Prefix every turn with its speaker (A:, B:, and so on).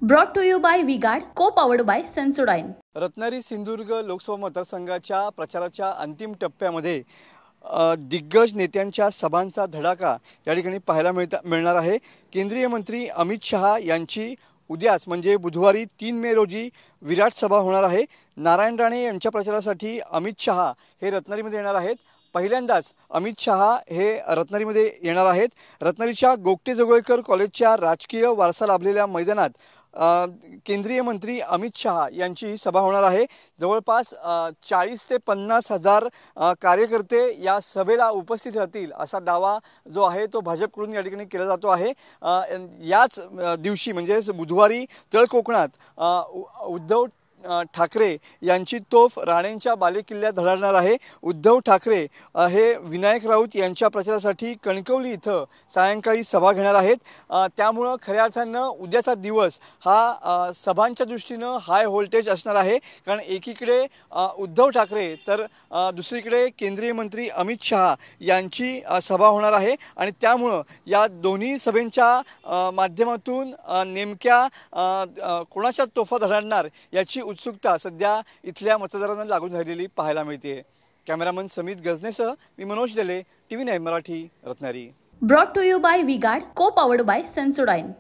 A: Brought to you by V-Guard, co-powered by Sensodyne.
B: Ratnagiri Sindhudurg Lok Sabha मतदारसंघाच्या प्रचाराच्या अंतिम टप्प्यामध्ये दिग्गज नेत्यांच्या सभांचा धडाका या ठिकाणी पाहायला मिळणार आहे। केंद्रीय मंत्री अमित शहा यांची उद्याच म्हणजे बुधवारी 3 मे रोजी विराट सभा होणार आहे। नारायण राणे यांच्या प्रचारासाठी अमित शहा हे रत्नागिरीमध्ये येणार आहेत। पहिल्यांदाच अमित शहा हे रत्नागिरीमध्ये येणार आहेत। रत्नागिरीच्या गोगटे जोगळेकर कॉलेजच्या राजकीय वारसा लाभलेल्या मैदानात केंद्रीय मंत्री अमित शहा यांची ही सभा होणार आहे। जवळपास 40 ते 50 हजार कार्यकर्ते या सभेला उपस्थित राहतील असा दावा जो आहे तो भाजपकडून या ठिकाणी केला जातो आहे। याच दिवशी म्हणजे बुधवारी तळ कोकणात उद्धव ठाकरे यांची तोफ राणेंच्या बालेकिल्ल्यात धडकणार आहे। उद्धव ठाकरे हे विनायक राऊत यांच्या प्रचारासाठी कणकवली इथं सायंकाळी सभा घेणार आहेत। त्यामुळे खऱ्या अर्थानं उद्याचा दिवस हा सभांच्या दृष्टीने हाय व्होल्टेज असणार आहे। कारण एकीकडे उद्धव ठाकरे तर दुसरीकडे केंद्रीय मंत्री अमित शहा यांची सभा होणार आहे आणि त्यामुळे या दोन्ही सभेंच्या माध्यमातून नेमक्या कोणाच्या तोफा धडकणार याची उत्सुकता सध्या इथल्या मतदारांना लागून राहिलेली पाहायला मिळते। कॅमेरामन समित गजनेसह मी मनोज देले, TV9 Marathi, Ratnagiri.
A: Brought to you by V-Guard, co-powered by Sensodyne.